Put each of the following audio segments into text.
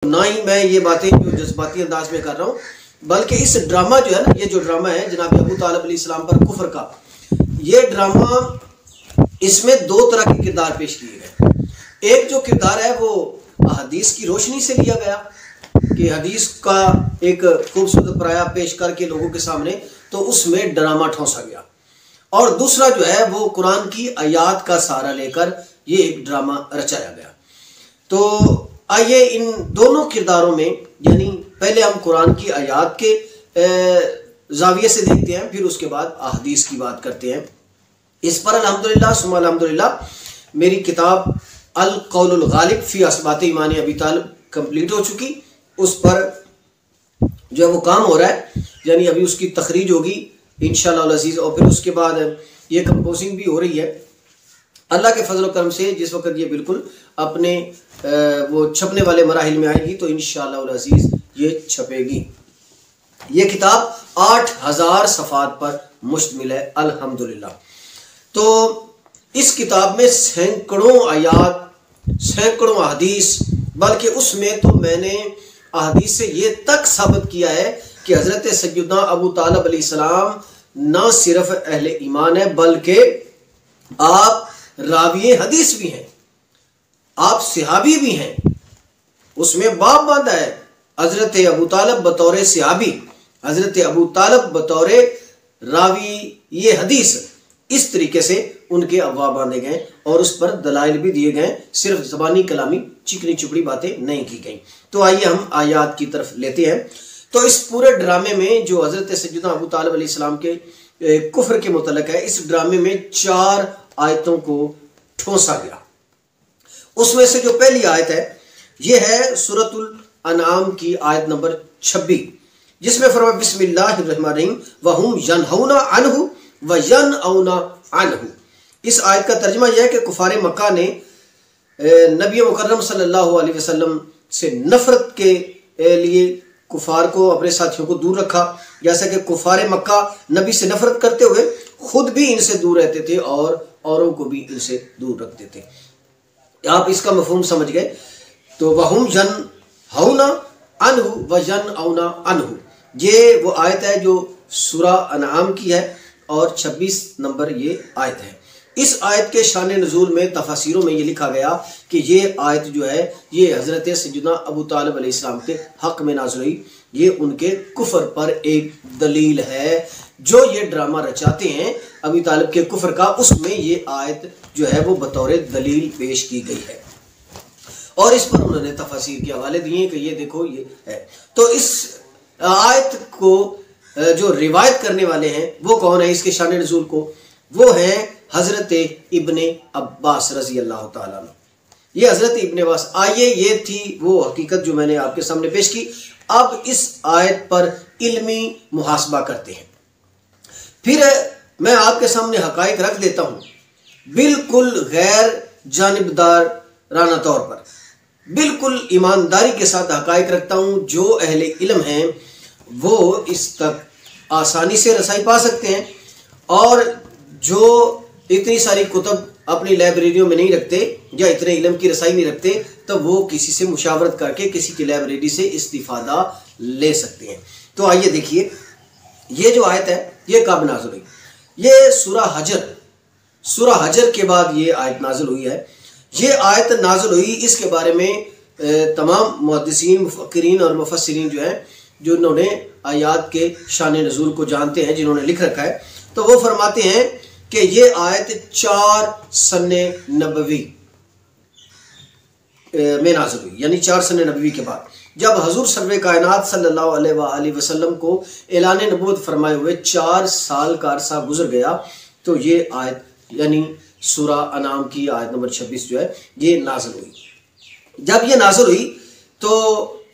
ना ही मैं ये बातें जो जज्बाती अंदाज में कर रहा हूँ, बल्कि इस ड्रामा जो है ना, ये जो ड्रामा है जनाब अबू तालिब अलैहिस्सलाम पर कुफर का, ये ड्रामा, इसमें दो तरह के किरदार पेश किए गए। एक जो किरदार है वो हदीस की रोशनी से लिया गया कि हदीस का एक खूबसूरत प्राया पेश करके लोगों के सामने, तो उसमें ड्रामा ठोंसा गया। और दूसरा जो है वो कुरान की आयात का सहारा लेकर ये एक ड्रामा रचाया गया। तो आइए इन दोनों किरदारों में, यानी पहले हम कुरान की आयात के जाविये से देखते हैं, फिर उसके बाद अहदीस की बात करते हैं। इस पर अल्हम्दुलिल्लाह सुम्मा अल्हम्दुलिल्लाह मेरी किताब अल कौलुल गालिब फी असबात ईमान अबी तालिब कंप्लीट हो चुकी। उस पर जो है वो काम हो रहा है, यानी अभी उसकी तखरीज होगी इंशाअल्लाह अज़ीज़, और फिर उसके बाद ये कंपोजिंग भी हो रही है अल्लाह के फजल करम से। जिस वक्त ये बिल्कुल अपने वो छपने वाले मराहिल में आएगी तो इंशाअल्लाह अज़ीज़ ये छपेगी। ये किताब 8000 सफ़ात पर मुश्तमिल है अल्हम्दुलिल्लाह। तो इस किताब में सैकड़ों आयात, सैकड़ों अहदीस, बल्कि उसमें तो मैंने अहदीस से ये तक साबित किया है कि हज़रत सैयदना अबू तालिब अलैहिस्सलाम न सिर्फ अहले ईमान है, बल्कि आप राविये हदीस भी हैं, आप सहाबी भी हैं। उसमें बाब बांधा है हज़रत अबू तालिब बतौर सहाबी, हज़रत अबू तालिब बतौर रावी ये हदीस, इस तरीके से उनके अफवाह बांधे गए और उस पर दलाइल भी दिए गए, सिर्फ ज़बानी कलामी चिकनी चुपड़ी बातें नहीं की गई। तो आइए हम आयात की तरफ लेते हैं। तो इस पूरे ड्रामे में जो हज़रत सैयदना अबू तालिब अलैहिस्सलाम के कुफ्र के मुतल्लिक़ है, इस ड्रामे में 4 आयतों को ठोंसा गया। उसमें से जो पहली आयत है ये है सूरतुल अनआम की आयत नंबर 26, जिसमें फरमाया बिस्मिल्लाहिर्रहमानिर्रहीम वहुम यनहौना अन्हु व यनऔना अन्हु। इस आयत का तर्जुमा यह है कि कुफारे मक्का ने नबी मुकर्रम सल्लल्लाहु अलैहि वसल्लम से नफरत के लिए कुफार को, अपने साथियों को दूर रखा, जैसा कि कुफारे मक्का नबी से नफरत करते हुए खुद भी इनसे दूर रहते थे और औरों को भी इनसे दूर रखते थे। आप इसका मफहूम समझ गए। तो वहुम यनहौना अन्हु व यनऔना अन्हु, ये वो आयत है जो सूरा अनआम की है और 26 नंबर ये आयत है। इस आयत के शान नज़ूल में तफसीरों में ये लिखा गया कि ये आयत जो है ये हज़रत सैयदना अबू तालिब अलैहिस्सलाम के हक़ में नाज़िल हुई। ये उनके कुफ्र पर एक दलील है। जो ये ड्रामा रचाते हैं अबू तालिब के कुफ्र का, उसमें ये आयत जो है वो बतौर दलील पेश की गई है और इस पर उन्होंने तफसीर के हवाले दिए कि ये देखो ये है। तो इस आयत को जो रिवायत करने वाले हैं वो कौन है, इसके शान नज़ूल को, वो है हज़रत इब्ने अब्बास रज़ी अल्लाह ताला अन्हु। ये हज़रत इब्ने अब्बास, आइए ये थी वो हकीकत जो मैंने आपके सामने पेश की। अब इस आयत पर इल्मी मुहासबा करते हैं। फिर मैं आपके सामने हकाइक रख देता हूँ बिल्कुल गैर जानिबदार राना तौर पर, बिल्कुल ईमानदारी के साथ हकाइक रखता हूँ। जो अहले इल्म हैं वो इस तक आसानी से रसाई पा सकते हैं, और जो इतनी सारी कुतब अपनी लाइब्रेरियों में नहीं रखते या इतने इल्म की रसाई नहीं रखते, तो वो किसी से मुशावरत करके किसी की लाइब्रेरी से इस्तिफादा ले सकते हैं। तो आइए देखिए ये जो आयत है ये कब नाज़िल हुई। ये सूरा हजर के बाद ये आयत नाज़िल हुई है। ये आयत नाज़िल हुई, इसके बारे में तमाम मुहद्दिसीन, मुफक्किरीन और मुफस्सिरीन जो हैं, जो उन्होंने आयात के शान नज़ूल को जानते हैं, जिन्होंने लिख रखा है, तो वो फरमाते हैं कि ये आयत 4 सन्ने नबवी में नाज़िल हुई, यानी 4 सन्ने नबवी के बाद, जब हजूर सर्वे कायनात सल्लल्लाहु अलैहि वसल्लम को ऐलान नबूवत फरमाए हुए 4 साल का अरसा गुजर गया, तो ये आयत यानी सूरा अनाम की आयत नंबर 26 जो है ये नाज़िल हुई। जब ये नाज़िल हुई तो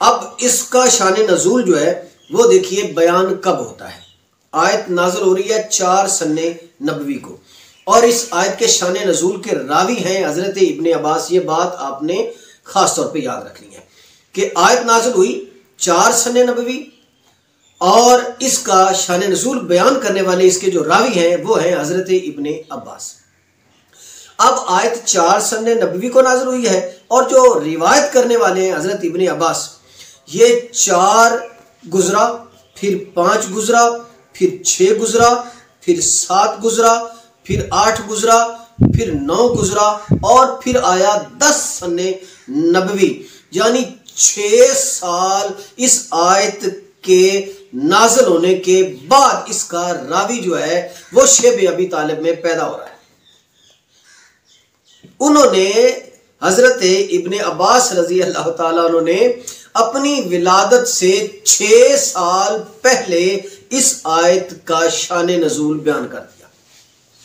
अब इसका शान नज़ूल जो है वो देखिए बयान कब होता है। आयत नाज़िल हो रही है 4 सन्ने नबवी को, और इस आयत के शान नज़ूल के रावी हैं हज़रत इब्ने अब्बास। ये बात आपने ख़ास तौर पे याद रखनी है कि आयत नाज़िल हुई 4 सन्ने नबवी, और इसका शान नज़ूल बयान करने वाले इसके जो रावी हैं वो हैं हज़रत इब्ने अब्बास। अब आयत 4 सन्ने नबवी को नाज़िल हुई है और जो रिवायत करने वाले हैं हज़रत इब्ने अब्बास, ये 4 गुजरा, फिर 5 गुजरा, फिर 6 गुजरा, फिर 7 गुजरा, फिर 8 गुजरा, फिर 9 गुजरा और फिर आया 10 सने नबवी, यानी 6 साल इस आयत के नाज़िल होने के बाद इसका रावी जो है वो शेब अबी तालिब में पैदा हो रहा है। उन्होंने हजरत इब्ने अब्बास रजी अल्लाह ताला उन्होंने अपनी विलादत से 6 साल पहले इस आयत का शान नजूल बयान कर दिया।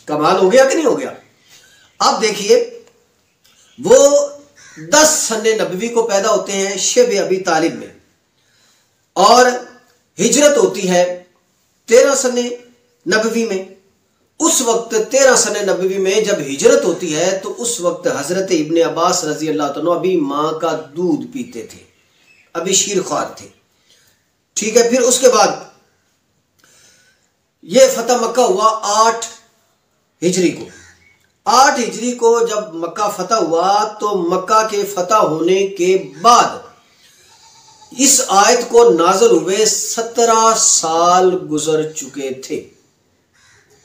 कमाल हो गया कि नहीं हो गया? अब देखिए, वो 10 सने नबवी को पैदा होते हैं शेब अबी तालिब में, और हिजरत होती है 13 सने नबवी में। उस वक्त 13 सने नबवी में जब हिजरत होती है तो उस वक्त हजरत इब्ने अब्बास रजी अल्लाह तआला अभी माँ का दूध पीते थे, अभी शीरख्वार थे। ठीक है, फिर उसके बाद ये फतह मक्का हुआ 8 हिजरी को। 8 हिजरी को जब मक्का फतह हुआ तो मक्का के फतह होने के बाद इस आयत को नाज़िल हुए 17 साल गुजर चुके थे।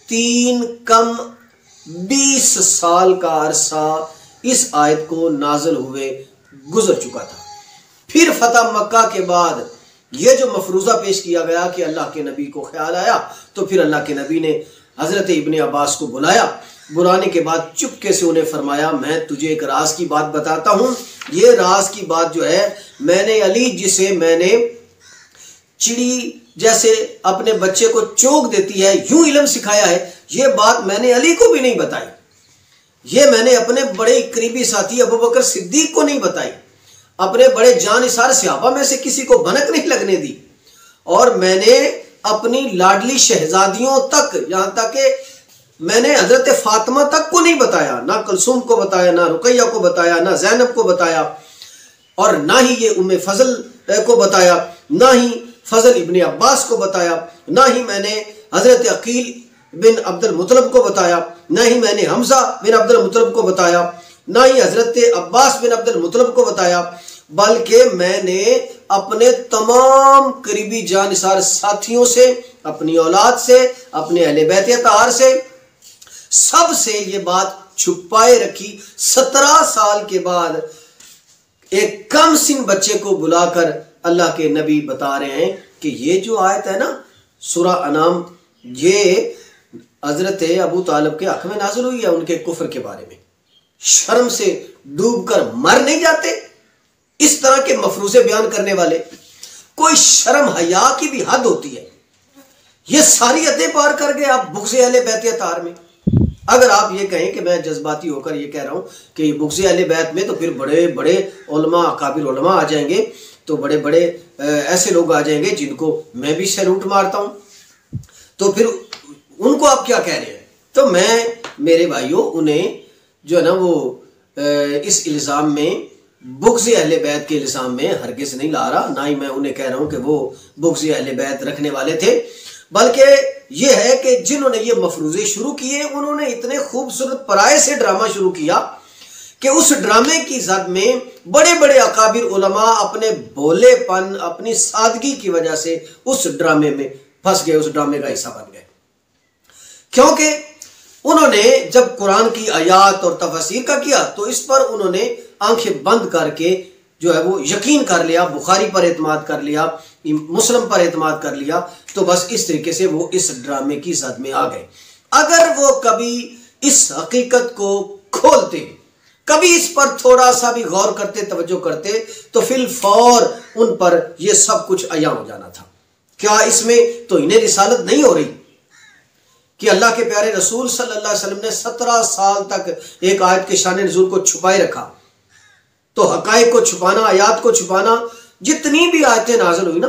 3 कम 20 साल का अरसा इस आयत को नाज़िल हुए गुजर चुका था। फिर फतह मक्का के बाद ये जो मफरूज़ा पेश किया गया कि अल्लाह के नबी को ख्याल आया, तो फिर अल्लाह के नबी ने हज़रत इब्ने अब्बास को बुलाया। बुलाने के बाद चुपके से उन्हें फरमाया, मैं तुझे एक राज की बात बताता हूँ। ये राज की बात जो है, मैंने अली जिसे मैंने चिड़ी जैसे अपने बच्चे को चोक देती है यूं इल्म सिखाया है, ये बात मैंने अली को भी नहीं बताई। ये मैंने अपने बड़े करीबी साथी अबू बकर सिद्दीक को नहीं बताई, अपने बड़े जानिसार सहाबा में से किसी को भनक नहीं लगने दी, और मैंने अपनी लाडली शहजादियों तक, यहां तक कि मैंने हजरत फातिमा तक को नहीं बताया, ना कुलसूम को बताया, ना रुकैया को बताया, ना जैनब को बताया, और ना ही ये उम्मे फजल को बताया, ना ही फजल इब्ने अब्बास को बताया, ना ही मैंने हजरत अकील बिन अब्दुल मुतलब को बताया, ना ही मैंने हमजा बिन अब्दुल मुतलब को बताया, ना ही हजरत अब्बास बिन अब्दुल मुतलब को बताया, बल्कि मैंने अपने तमाम करीबी जानिसार साथियों से, अपनी औलाद से, अपने अहले बैत अतार से, सब से ये बात छुपाए रखी। 17 साल के बाद एक कम सिन बच्चे को बुलाकर अल्लाह के नबी बता रहे हैं कि ये जो आयत है ना सूरा अनाम, ये हजरत अबू तालिब के हक में नाज़िल हुई है, उनके कुफ्र के बारे में। शर्म से डूबकर मर नहीं जाते इस तरह के मफरूज़े बयान करने वाले? कोई शर्म हया की भी हद होती है। ये सारी हदें पार कर गए आप बुग़्ज़ अहले बैत अतार में। अगर आप ये कहें कि मैं जज्बाती होकर ये कह रहा हूँ कि बुग़्ज़ अहले बैत में तो फिर बड़े बड़े उलमा, अकाबिर उलमा आ जाएंगे, तो बड़े बड़े ऐसे लोग आ जाएंगे जिनको मैं भी सैल्यूट मारता हूँ, तो फिर उनको आप क्या कह रहे हैं? तो मैं, मेरे भाइयों, उन्हें जो है ना वो इस इल्ज़ाम में, बुग़्ज़ अहले बैत के इल्ज़ाम में हरगिज़ नहीं ला रहा, ना ही मैं उन्हें कह रहा हूँ कि वो बुग़्ज़ अहले बैत रखने वाले थे, बल्कि ये है कि जिन्होंने ये मफरूज़े शुरू किए उन्होंने इतने खूबसूरत पराये से ड्रामा शुरू किया कि उस ड्रामे की जद में बड़े बड़े अकाबिर उलमा अपने भोलेपन, अपनी सादगी की वजह से उस ड्रामे में फंस गए, उस ड्रामे का हिस्सा बन गए। क्योंकि उन्होंने जब कुरान की आयात और तफसीर का किया तो इस पर उन्होंने आंखें बंद करके जो है वो यकीन कर लिया, बुखारी पर एतमाद कर लिया, मुस्लिम पर एतमाद कर लिया, तो बस इस तरीके से वो इस ड्रामे की जद में आ गए। अगर वो कभी इस हकीकत को खोलते, कभी इस पर थोड़ा सा भी गौर करते, तवज्जो करते, तो फिल फौर उन पर यह सब कुछ अया हो जाना था। क्या इसमें तो इन्हें रिसालत नहीं हो रही कि अल्लाह के प्यारे रसूल सल्लल्लाहु अलैहि वसल्लम ने 17 साल तक एक आयत के शान नुज़ूल को छुपाए रखा? तो हकायक को छुपाना, आयात को छुपाना, जितनी भी आयतें नाज़िल हुई ना,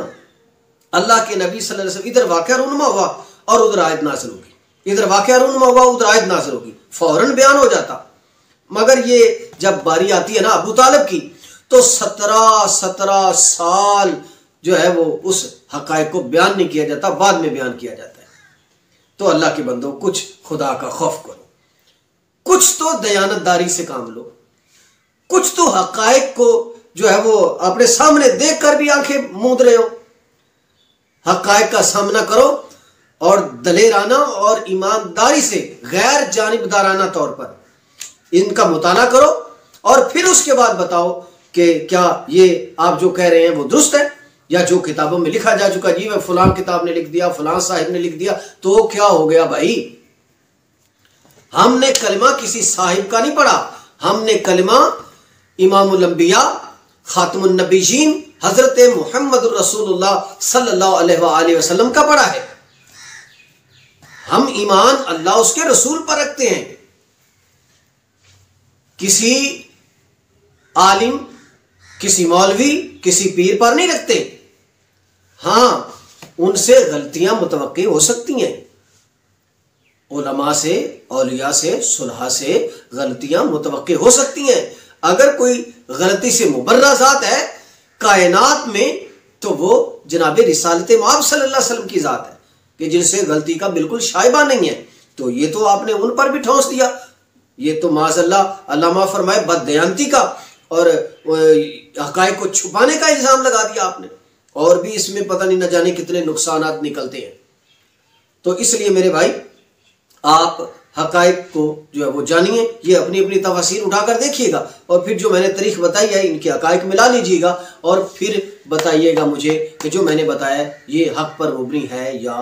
अल्लाह के नबी सल्लल्लाहु अलैहि वसल्लम, इधर वाक़या रूनुमा हुआ और उधर आयत नाज़िल होगी, इधर वाक़या रूनुमा हुआ उधर आयत नाज़िल होगी, फौरन बयान हो जाता। मगर ये जब बारी आती है ना अबू तालिब की, तो 17 साल जो है वो उस हकायक को बयान नहीं किया जाता, बाद में बयान किया जाता है। तो अल्लाह के बंदों, कुछ खुदा का खौफ करो, कुछ तो दयानतदारी से काम लो, कुछ तो हकायक को जो है वो अपने सामने देखकर भी आंखें मूंद रहे हो। हक़ाइक़ का सामना करो और दलेराना और ईमानदारी से, गैर जानिबदाराना तौर पर इनका मुताला करो और फिर उसके बाद बताओ कि क्या ये आप जो कह रहे हैं वो दुरुस्त है, या जो किताबों में लिखा जा चुका, जी वह फलां किताब ने लिख दिया, फलां साहिब ने लिख दिया, तो क्या हो गया भाई? हमने कलमा किसी साहिब का नहीं पढ़ा, हमने कलमा इमामुल अंबिया खातमुन नबीयीन हजरत मुहम्मद रसूलुल्लाह सल्लल्लाहु अलैहि वसल्लम का पढ़ा है। हम ईमान अल्लाह उसके रसूल पर रखते हैं, किसी आलिम, किसी मौलवी, किसी पीर पर नहीं रखते। हाँ, उनसे गलतियां मुतवक्की हो सकती हैं, उलमा से, औलिया से, सुलहा से गलतियां मुतवक्की हो सकती हैं। अगर कोई गलती से मुबर्रा ज़ात है कायनात में तो वो जनाब रिसालत मआब सल्लल्लाहु अलैहि वसल्लम की ज़ात है कि जिनसे गलती का बिल्कुल शाइबा नहीं है। तो ये तो आपने उन पर भी ठोंस दिया, ये तो माज़अल्लाह अल्लाह फरमाए बददयांती का और हक़ाइक़ को छुपाने का इल्ज़ाम लगा दिया आपने, और भी इसमें पता नहीं न जाने कितने नुकसानात निकलते हैं। तो इसलिए मेरे भाई, आप हक़ाइक़ को जो है वो जानिए, ये अपनी अपनी तफसीर उठाकर देखिएगा और फिर जो मैंने तारीख बताई है इनके हक़ाइक़ मिला लीजिएगा और फिर बताइएगा मुझे कि जो मैंने बताया ये हक़ पर मुबनी है या